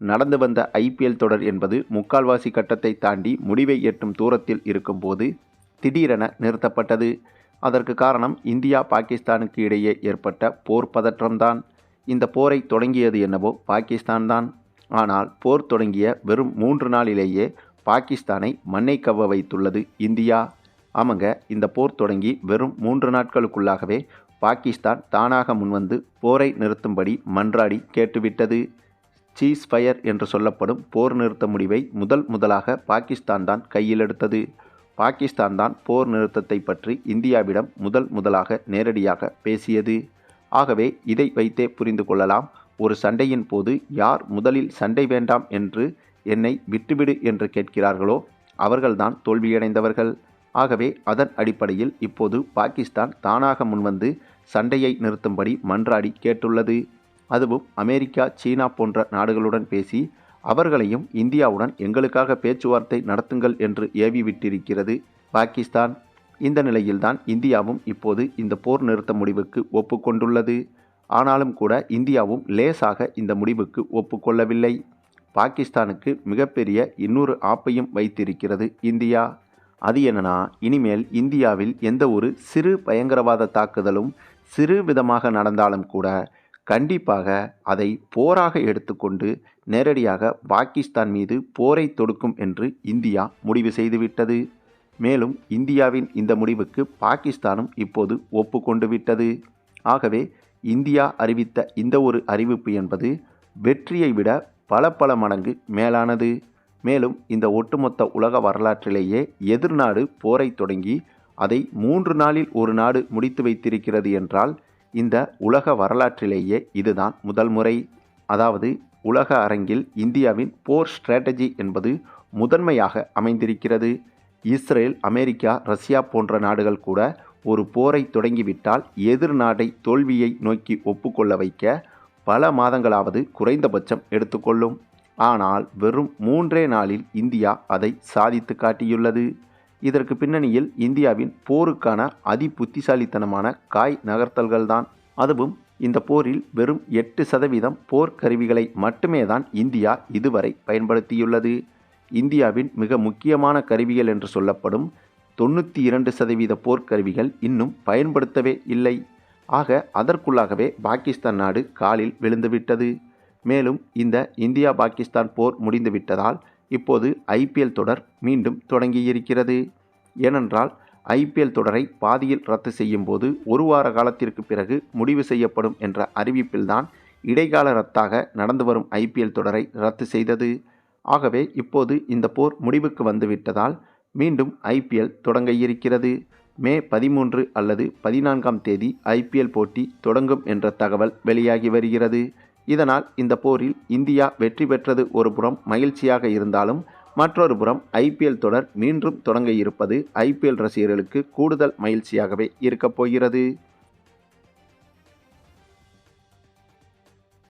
நடந்து வந்த ஐபிஎல் தொடர் என்பது முக்கால்வாசி கட்டத்தை தாண்டி முடிவை எட்டும் தூரத்தில் இருக்கும்போது திடீரென நிறுத்தப்பட்டது. அதற்கு காரணம் இந்தியா பாகிஸ்தானுக்கு இடையே ஏற்பட்ட போர் பதற்றம்தான். இந்த போரை தொடங்கியது என்னவோ பாகிஸ்தான் தான். ஆனால் போர் தொடங்கிய வெறும் 3 நாளிலேயே பாகிஸ்தானை மண்ணை கவ்வ வைத்துள்ளது இந்தியா. ஆமாங்க, இந்த போர் தொடங்கி வெறும் 3 நாட்களுக்குள்ளாகவே பாகிஸ்தான் தானாக முன்வந்து போரை நிறுத்தும்படி மன்றாடி கேட்டுவிட்டது. சீஸ் ஃபயர் என்று சொல்லப்படும் போர் நிறுத்த முடிவை முதலாக பாகிஸ்தான் தான் கையில் எடுத்தது. பாகிஸ்தான் தான் போர் நிறுத்தத்தை பற்றி இந்தியாவிடம் முதலாக நேரடியாக பேசியது. ஆகவே இதை வைத்தே புரிந்து கொள்ளலாம், ஒரு சண்டையின் போது யார் முதலில் சண்டை வேண்டாம் என்று என்னை விட்டுவிடு என்று கேட்கிறார்களோ அவர்கள்தான் தோல்வியடைந்தவர்கள். ஆகவே அதன் அடிப்படையில் இப்போது பாகிஸ்தான் தானாக முன்வந்து சண்டையை நிறுத்தும்படி மன்றாடி கேட்டுள்ளது. அதுவும் அமெரிக்கா, சீனா போன்ற நாடுகளுடன் பேசி அவர்களையும் இந்தியாவுடன் எங்களுக்காக பேச்சுவார்த்தை நடத்துங்கள் என்று ஏவி விட்டிருக்கிறது பாகிஸ்தான். இந்த நிலையில்தான் இந்தியாவும் இப்போது இந்த போர் நிறுத்த முடிவுக்கு ஒப்புக்கொண்டுள்ளது. ஆனாலும் கூட இந்தியாவும் லேசாக இந்த முடிவுக்கு ஒப்புக்கொள்ளவில்லை. பாகிஸ்தானுக்கு மிகப்பெரிய இன்னொரு ஆப்பையும் வைத்திருக்கிறது இந்தியா. அது என்னன்னா, இனிமேல் இந்தியாவில் எந்த ஒரு சிறு பயங்கரவாத தாக்குதலும் சிறு விதமாக நடந்தாலும் கூட கண்டிப்பாக அதை போராக எடுத்துக்கொண்டு நேரடியாக பாகிஸ்தான் மீது போரை தொடுக்கும் என்று இந்தியா முடிவு செய்துவிட்டது. மேலும் இந்தியாவின் இந்த முடிவுக்கு பாகிஸ்தானும் இப்போது ஒப்புக்கொண்டு விட்டது. ஆகவே இந்தியா அறிவித்த இந்த ஒரு அறிவிப்பு என்பது வெற்றியை விட பல மடங்கு மேலானது. மேலும் இந்த ஒட்டுமொத்த உலக வரலாற்றிலேயே எதிர்நாடு போரை தொடங்கி அதை 3 நாளில் ஒரு நாடு முடித்து வைத்திருக்கிறது என்றால் இந்த உலக வரலாற்றிலேயே இதுதான் முதல் முறை. அதாவது உலக அரங்கில் இந்தியாவின் போர் ஸ்ட்ராட்டஜி என்பது முதன்மையாக அமைந்திருக்கிறது. இஸ்ரேல், அமெரிக்கா, ரஷ்யா போன்ற நாடுகள் கூட ஒரு போரை தொடங்கிவிட்டால் எதிர் நாட்டை தோல்வியை நோக்கி ஒப்புக்கொள்ள வைக்க பல மாதங்களாவது குறைந்தபட்சம் எடுத்துக்கொள்ளும். ஆனால் வெறும் 3 நாளில் இந்தியா அதை சாதித்து காட்டியுள்ளது. இதற்கு பின்னணியில் இந்தியாவின் போருக்கான புத்திசாலித்தனமான காய் நகர்த்தல்கள்தான். அதுவும் இந்த போரில் வெறும் 8% போர்க்கருவிகளை மட்டுமே தான் இந்தியா இதுவரை பயன்படுத்தியுள்ளது. இந்தியாவின் மிக முக்கியமான கருவிகள் என்று சொல்லப்படும் 92% போர்க்கருவிகள் இன்னும் பயன்படுத்தவே இல்லை. ஆக அதற்குள்ளாகவே பாகிஸ்தான் நாடு காலில் விழுந்துவிட்டது. மேலும் இந்த இந்தியா பாகிஸ்தான் போர் முடிந்துவிட்டதால் இப்போது ஐபிஎல் தொடர் மீண்டும் தொடங்கியிருக்கிறது. ஏனென்றால் ஐபிஎல் தொடரை பாதியில் ரத்து செய்யும் போது 1 வார காலத்திற்கு பிறகு முடிவு செய்யப்படும் என்ற அறிவிப்பில்தான் இடைக்கால ரத்தாக நடந்து வரும் ஐபிஎல் தொடரை ரத்து செய்தது. ஆகவே இப்போது இந்த போர் முடிவுக்கு வந்துவிட்டதால் மீண்டும் ஐபிஎல் தொடங்க இருக்கிறது. மே 13 அல்லது 14ஆம் தேதி ஐபிஎல் போட்டி தொடங்கும் என்ற தகவல் வெளியாகி வருகிறது. இதனால் இந்த போரில் இந்தியா வெற்றி பெற்றது ஒரு புறம் மகிழ்ச்சியாக இருந்தாலும் மற்றொரு புறம் ஐபிஎல் தொடர் மீண்டும் தொடங்க இருப்பது ஐபிஎல் ரசிகர்களுக்கு கூடுதல் மகிழ்ச்சியாகவே இருக்கப் போகிறது.